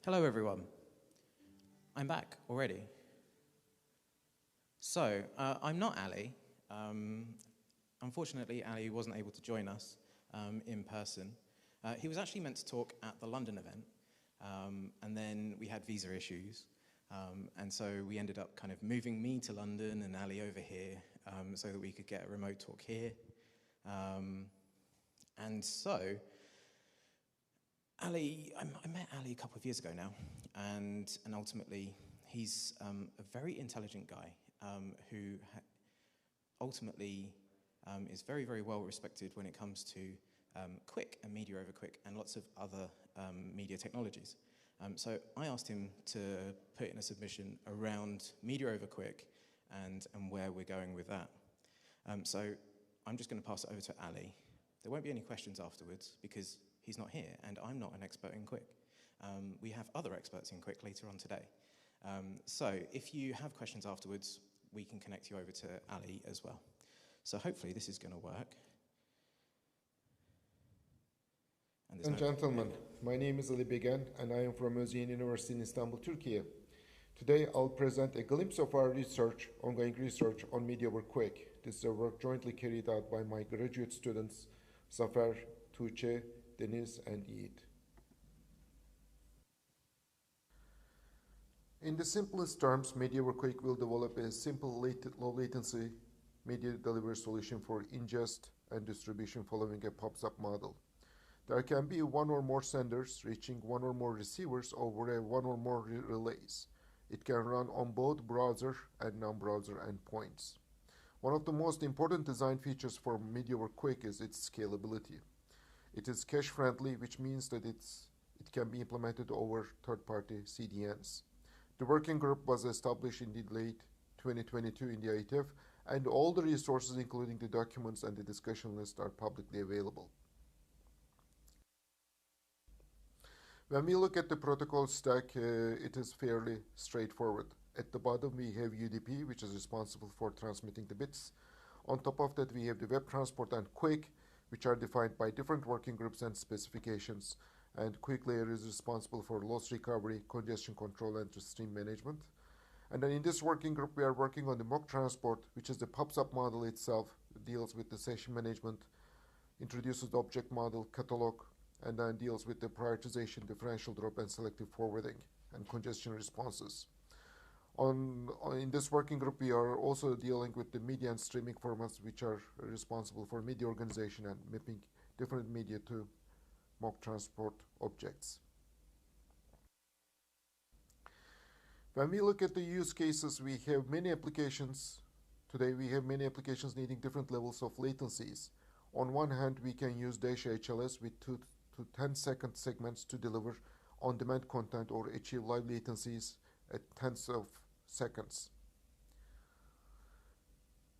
Hello everyone. I'm back already. So, I'm not Ali. Unfortunately, Ali wasn't able to join us in person. He was actually meant to talk at the London event, and then we had visa issues. And so we ended up kind of moving me to London and Ali over here so that we could get a remote talk here. And so, Ali, I met Ali a couple of years ago now, and ultimately he's a very intelligent guy who ultimately is very, very well respected when it comes to QUIC and Media-over-QUIC and lots of other media technologies. So I asked him to put in a submission around Media-over-QUIC and where we're going with that. So I'm just going to pass it over to Ali. There won't be any questions afterwards because he's not here and I'm not an expert in QUIC. We have other experts in QUIC later on today. So if you have questions afterwards, we can connect you over to Ali as well. So hopefully this is going to work. Ladies and gentlemen, my name is Ali Begen and I am from Özyeğin University in Istanbul, Turkey. Today I'll present a glimpse of our ongoing research on Media-over-QUIC. This is a work jointly carried out by my graduate students, Zafer, Tuğçe, Deniz, and Yiğit. In the simplest terms, Media-over-QUIC will develop a simple low-latency media delivery solution for ingest and distribution following a pops-up model. There can be one or more senders reaching one or more receivers over one or more relays. It can run on both browser and non-browser endpoints. One of the most important design features for Media-over-QUIC is its scalability. It is cache-friendly, which means that it can be implemented over third-party CDNs. The working group was established in the late 2022 in the IETF, and all the resources, including the documents and the discussion list, are publicly available. When we look at the protocol stack, it is fairly straightforward. At the bottom, we have UDP, which is responsible for transmitting the bits. On top of that, we have the web transport and QUIC, which are defined by different working groups and specifications. And QUIC layer is responsible for loss recovery, congestion control, and stream management. And then in this working group, we are working on the MOQT transport, which is the pops-up model itself. It deals with the session management, introduces the object model, catalog, and then deals with the prioritization, differential drop, and selective forwarding, and congestion responses. In this working group, we are also dealing with the media and streaming formats, which are responsible for media organization and mapping different media to MOQT transport objects. When we look at the use cases, we have many applications. Today, we have many applications needing different levels of latencies. On one hand, we can use Dash HLS with 2 to 10-second segments to deliver on-demand content or achieve live latencies at tens of seconds.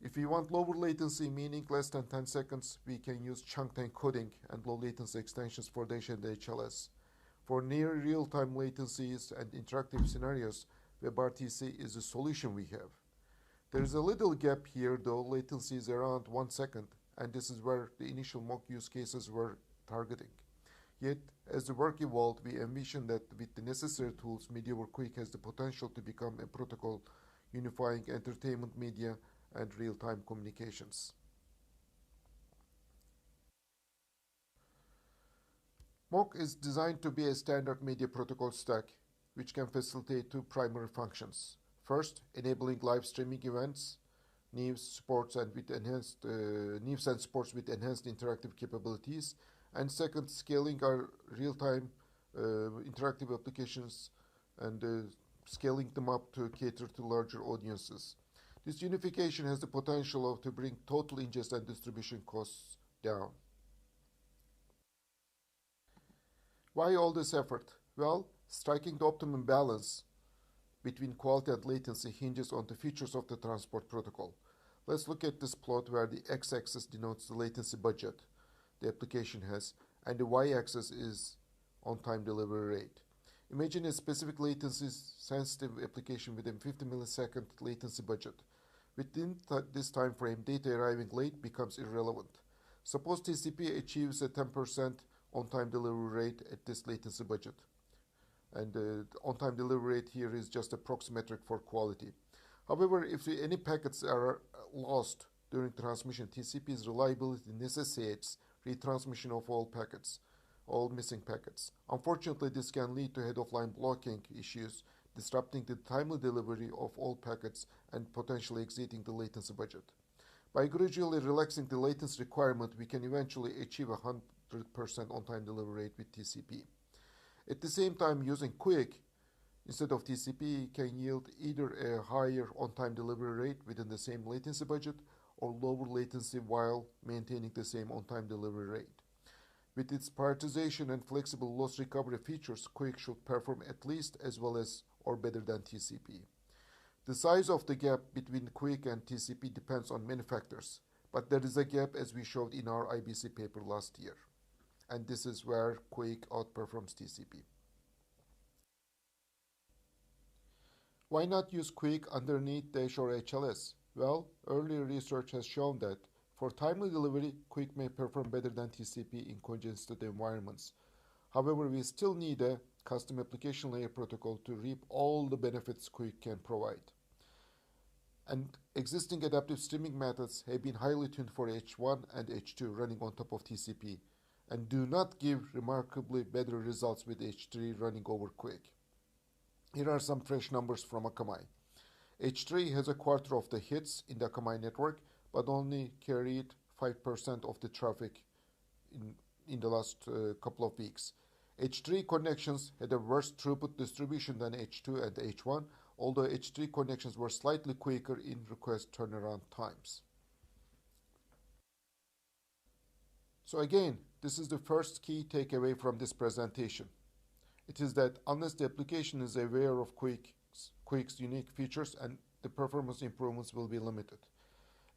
If we want lower latency, meaning less than 10 seconds, we can use chunked encoding and low latency extensions for Dash and HLS. For near real-time latencies and interactive scenarios, WebRTC is a solution we have. There is a little gap here though, latency is around 1 second, and this is where the initial MOQ use cases were targeting. Yet, as the work evolved, we envisioned that with the necessary tools, Media-over-QUIC has the potential to become a protocol unifying entertainment media and real-time communications. MOQ is designed to be a standard media protocol stack, which can facilitate two primary functions. First, enabling live streaming events, news and sports with enhanced interactive capabilities, and second, scaling our real-time interactive applications and scaling them up to cater to larger audiences. This unification has the potential to bring total ingest and distribution costs down. Why all this effort? Well, striking the optimum balance between quality and latency hinges on the features of the transport protocol. Let's look at this plot where the x-axis denotes the latency budget the application has, and the y-axis is on-time delivery rate. Imagine a specific latency-sensitive application within 50 millisecond latency budget. Within this time frame, data arriving late becomes irrelevant. Suppose TCP achieves a 10% on-time delivery rate at this latency budget. and on-time delivery rate here is just a proxy metric for quality. However, if any packets are lost during transmission, TCP's reliability necessitates retransmission of all packets, all missing packets. Unfortunately, this can lead to head-of-line blocking issues, disrupting the timely delivery of all packets and potentially exceeding the latency budget. By gradually relaxing the latency requirement, we can eventually achieve a 100% on-time delivery rate with TCP. At the same time, using QUIC instead of TCP can yield either a higher on-time delivery rate within the same latency budget or lower latency while maintaining the same on-time delivery rate. With its prioritization and flexible loss recovery features, QUIC should perform at least as well as or better than TCP. The size of the gap between QUIC and TCP depends on many factors, but there is a gap as we showed in our IBC paper last year. And this is where QUIC outperforms TCP. Why not use QUIC underneath DASH or HLS? Well, earlier research has shown that for timely delivery, QUIC may perform better than TCP in congested environments. However, we still need a custom application layer protocol to reap all the benefits QUIC can provide. And existing adaptive streaming methods have been highly tuned for H1 and H2 running on top of TCP and do not give remarkably better results with H3 running over QUIC. Here are some fresh numbers from Akamai. H3 has a quarter of the hits in the Akamai network, but only carried 5% of the traffic in the last couple of weeks. H3 connections had a worse throughput distribution than H2 and H1, although H3 connections were slightly quicker in request turnaround times. So again, this is the first key takeaway from this presentation. It is that unless the application is aware of QUIC's unique features, and the performance improvements will be limited.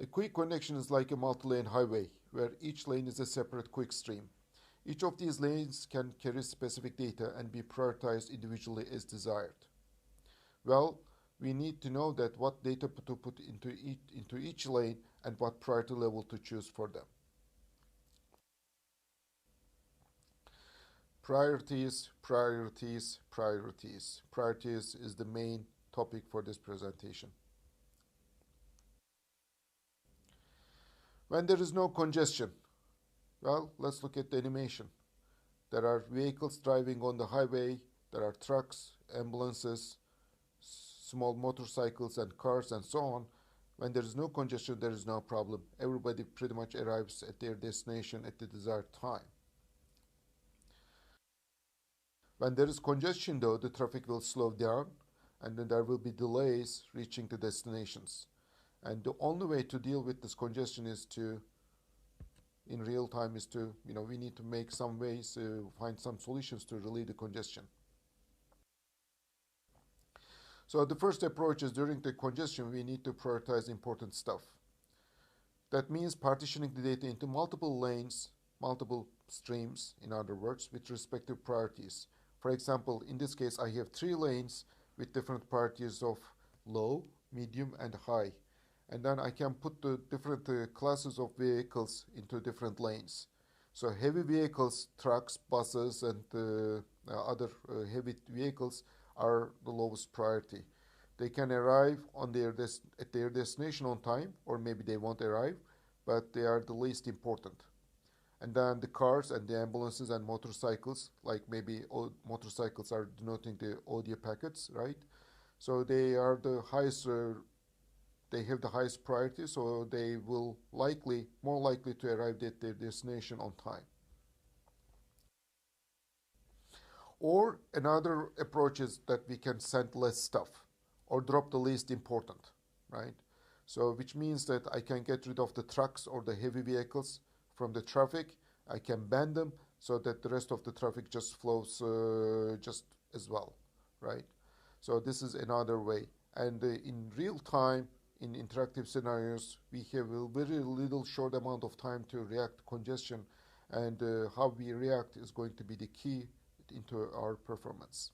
A QUIC connection is like a multi-lane highway, where each lane is a separate QUIC stream. Each of these lanes can carry specific data and be prioritized individually as desired. Well, we need to know that what data to put into each lane and what priority level to choose for them. Priorities, priorities, priorities. Priorities is the main topic for this presentation. When there is no congestion, well, let's look at the animation. There are vehicles driving on the highway, there are trucks, ambulances, small motorcycles and cars and so on. When there is no congestion, there is no problem. Everybody pretty much arrives at their destination at the desired time. When there is congestion though, the traffic will slow down and then there will be delays reaching the destinations. And the only way to deal with this congestion is to, in real time, is to, we need to make some ways, find some solutions to relieve the congestion. So the first approach is during the congestion, we need to prioritize important stuff. That means partitioning the data into multiple lanes, multiple streams, in other words, with respective priorities. For example, in this case, I have 3 lanes with different priorities of low, medium, and high. And then I can put the different classes of vehicles into different lanes. So heavy vehicles, trucks, buses, and other heavy vehicles are the lowest priority. They can arrive on at their destination on time, or maybe they won't arrive, but they are the least important. And then the cars and the ambulances and motorcycles, like maybe motorcycles are denoting the audio packets, right? So they are the highest, they have the highest priority, so they will more likely to arrive at their destination on time. Or another approach is that we can send less stuff or drop the least important, right? So which means that I can get rid of the trucks or the heavy vehicles from the traffic. I can ban them so that the rest of the traffic just flows just as well, right? So this is another way. And in real time, in interactive scenarios, we have a very little short amount of time to react to congestion, and how we react is going to be the key into our performance.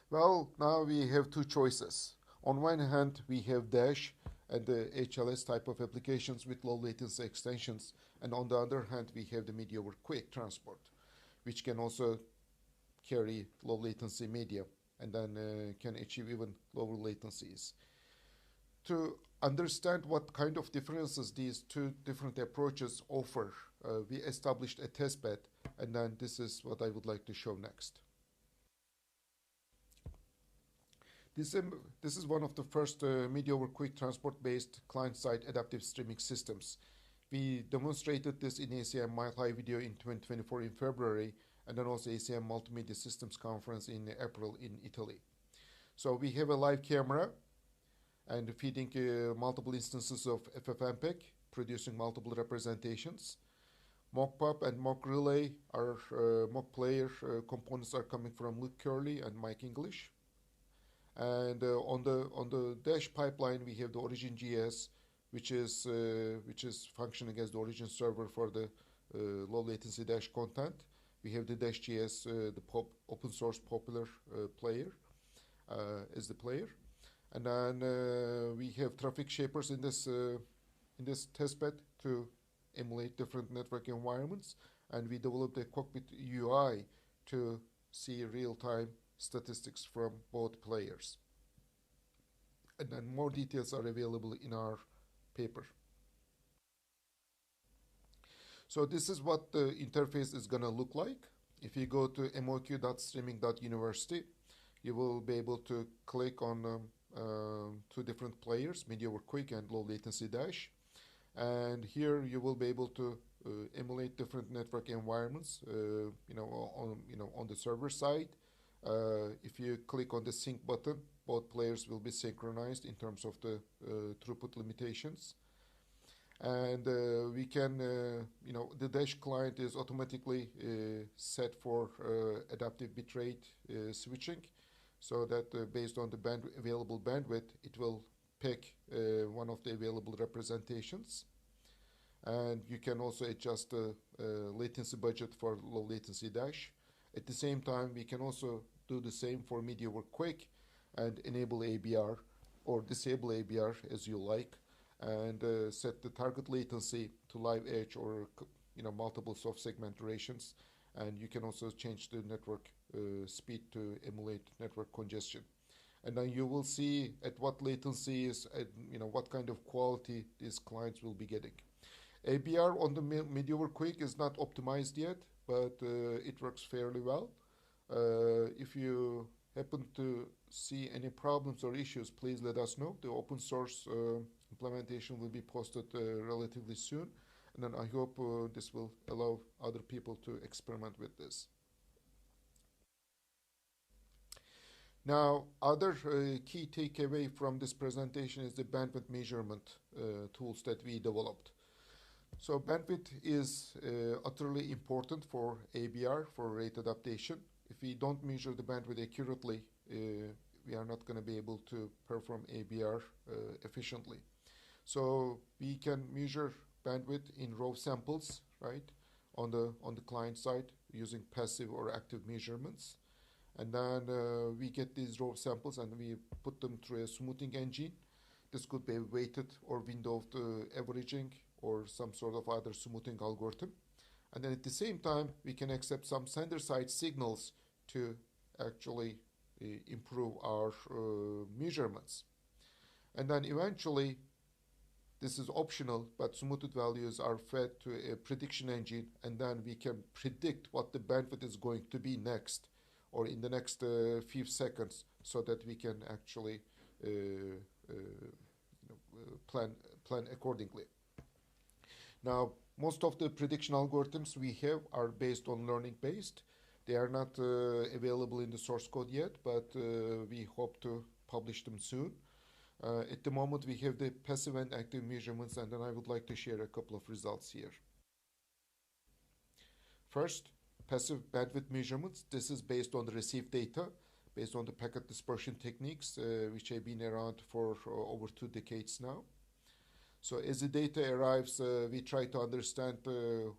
Well, now we have 2 choices. On one hand, we have DASH, and the HLS type of applications with low latency extensions. And on the other hand, we have the Media-over-QUIC Transport, which can also carry low latency media and then can achieve even lower latencies. To understand what kind of differences these two different approaches offer, we established a test bed, and then this is what I would like to show next. This is one of the first Media-over-QUIC Transport-based client-side adaptive streaming systems. We demonstrated this in ACM Mile High Video in 2024 in February, and then also ACM Multimedia Systems Conference in April in Italy. So we have a live camera and feeding multiple instances of FFmpeg, producing multiple representations. MOQPub and MOQ relay are MOQ player components are coming from Luke Curley and Mike English. And on the Dash pipeline, we have the origin GS, which is functioning as the origin server for the low latency Dash content. We have the Dash GS, the open source popular player as the player. And then we have traffic shapers in this testbed to emulate different network environments, and we developed a cockpit UI to see real-time statistics from both players. And then more details are available in our paper. So this is what the interface is going to look like. If you go to moq.streaming.university, you will be able to click on two different players, Media-over-QUIC and Low Latency Dash. And here you will be able to emulate different network environments, on the server side. If you click on the sync button, both players will be synchronized in terms of the throughput limitations. And we can, the Dash client is automatically set for adaptive bitrate switching, so that based on the available bandwidth, it will pick one of the available representations. And you can also adjust the latency budget for low latency Dash. At the same time, we can also do the same for Media-over-QUIC and enable ABR or disable ABR as you like, and set the target latency to live edge or multiple soft segment durations. And you can also change the network speed to emulate network congestion. And then you will see at what latency is, what kind of quality these clients will be getting. ABR on the Media-over-QUIC is not optimized yet, but it works fairly well. If you happen to see any problems or issues, please let us know. The open source implementation will be posted relatively soon. And then I hope this will allow other people to experiment with this. Now, other key takeaway from this presentation is the bandwidth measurement tools that we developed. So bandwidth is utterly important for ABR, for rate adaptation. If we don't measure the bandwidth accurately, we are not going to be able to perform ABR efficiently. So we can measure bandwidth in raw samples, right, on the client side using passive or active measurements. And then we get these raw samples and we put them through a smoothing engine. This could be a weighted or windowed averaging or some sort of other smoothing algorithm. And then at the same time, we can accept some sender side signals to actually improve our measurements. And then eventually, this is optional, but smoothed values are fed to a prediction engine, and then we can predict what the bandwidth is going to be next, or in the next few seconds, so that we can actually plan accordingly. Now, most of the prediction algorithms we have are based on learning based. They are not available in the source code yet, but we hope to publish them soon. At the moment, we have the passive and active measurements, and then I would like to share a couple of results here. First, passive bandwidth measurements. This is based on the received data, based on the packet dispersion techniques, which have been around for over 2 decades now. So as the data arrives, we try to understand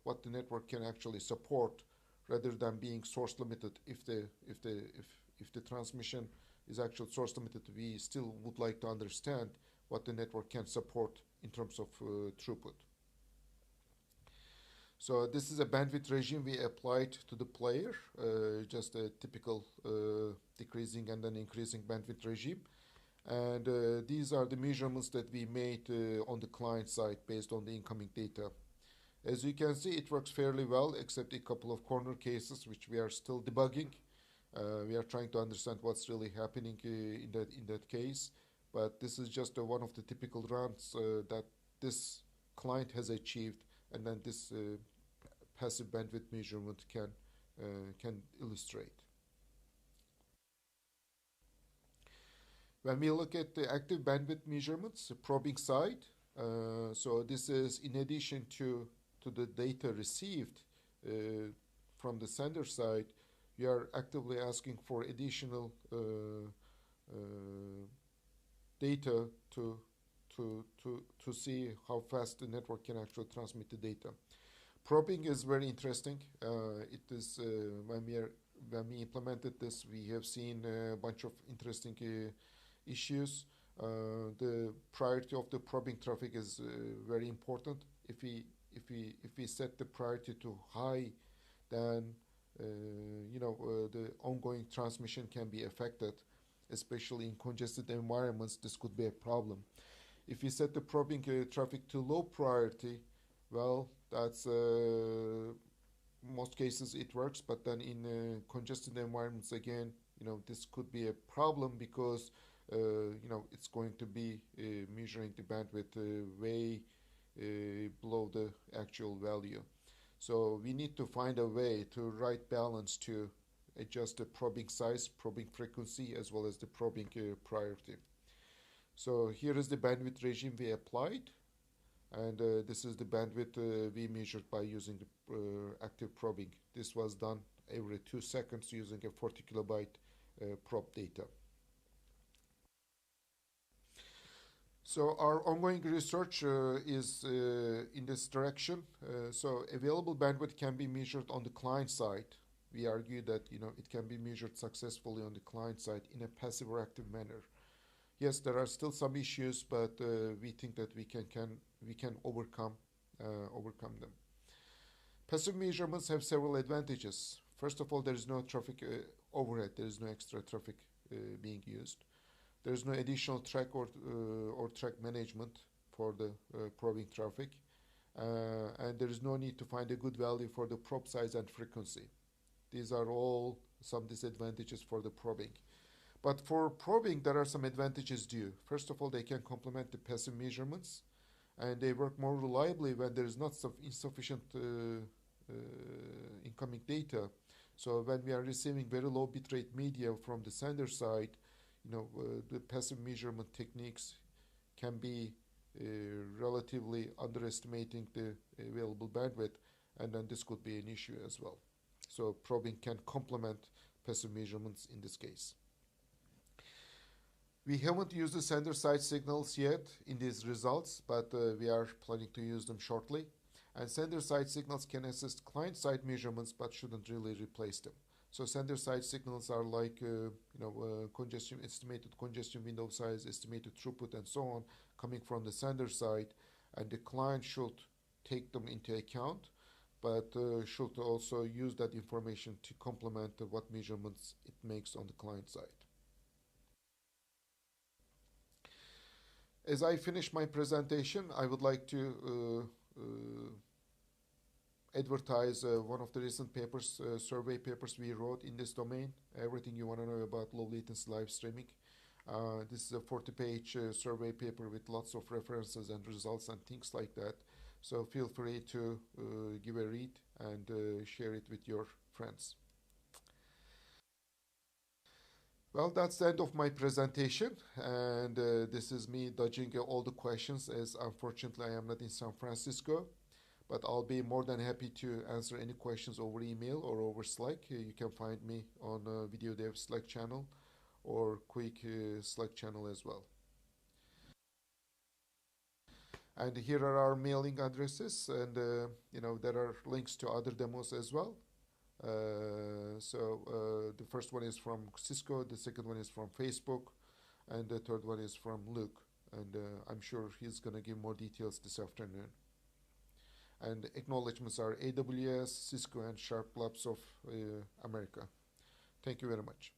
what the network can actually support, rather than being source limited. If the transmission is actually source limited, we still would like to understand what the network can support in terms of throughput. So this is a bandwidth regime we applied to the player, just a typical decreasing and then increasing bandwidth regime. And these are the measurements that we made on the client side based on the incoming data. As you can see, it works fairly well, except a couple of corner cases, which we are still debugging. We are trying to understand what's really happening in that case. But this is just one of the typical runs that this client has achieved, and then this passive bandwidth measurement can illustrate. When we look at the active bandwidth measurements, the probing side, so this is in addition to the data received from the sender side, we are actively asking for additional data to see how fast the network can actually transmit the data. Probing is very interesting. It is when we implemented this, we have seen a bunch of interesting issues. The priority of the probing traffic is very important. If we set the priority to high, then the ongoing transmission can be affected, especially in congested environments. This could be a problem. If we set the probing traffic to low priority, well, that's most cases it works, but then in congested environments again, this could be a problem because it's going to be measuring the bandwidth way below the actual value. So we need to find a way to right balance to adjust the probing size, probing frequency, as well as the probing priority. So here is the bandwidth regime we applied, and this is the bandwidth we measured by using the active probing. This was done every 2 seconds using a 40 kilobyte probe data. So our ongoing research is in this direction. So available bandwidth can be measured on the client side. We argue that it can be measured successfully on the client side in a passive or active manner. Yes, there are still some issues, but we think that we can overcome them. Passive measurements have several advantages. First of all, there is no traffic overhead. There is no extra traffic being used. There is no additional track or track management for the probing traffic, and there is no need to find a good value for the probe size and frequency. These are all some disadvantages for the probing. But for probing, there are some advantages due. First of all, they can complement the passive measurements, and they work more reliably when there is not insufficient incoming data. So when we are receiving very low bitrate media from the sender side, the passive measurement techniques can be relatively underestimating the available bandwidth, and then this could be an issue as well. So probing can complement passive measurements in this case. We haven't used the sender side signals yet in these results, but we are planning to use them shortly. And sender side signals can assist client side measurements, but shouldn't really replace them. So sender side signals are like congestion, estimated congestion window size, estimated throughput, and so on, coming from the sender side, and the client should take them into account, but should also use that information to complement what measurements it makes on the client side. As I finish my presentation, I would like to advertise one of the recent papers, survey papers we wrote in this domain, everything you want to know about low latency live streaming. This is a 40-page survey paper with lots of references and results and things like that. So feel free to give a read and share it with your friends. Well, that's the end of my presentation, and this is me dodging all the questions, as unfortunately I am not in San Francisco. But I'll be more than happy to answer any questions over email or over Slack. You can find me on Video Dev Slack channel or QUIC Slack channel as well. And here are our mailing addresses, and there are links to other demos as well. The first one is from Cisco, the second one is from Facebook, and the third one is from Luke. and I'm sure he's going to give more details this afternoon. And acknowledgements are AWS, Cisco, and Sharp Labs of America. Thank you very much.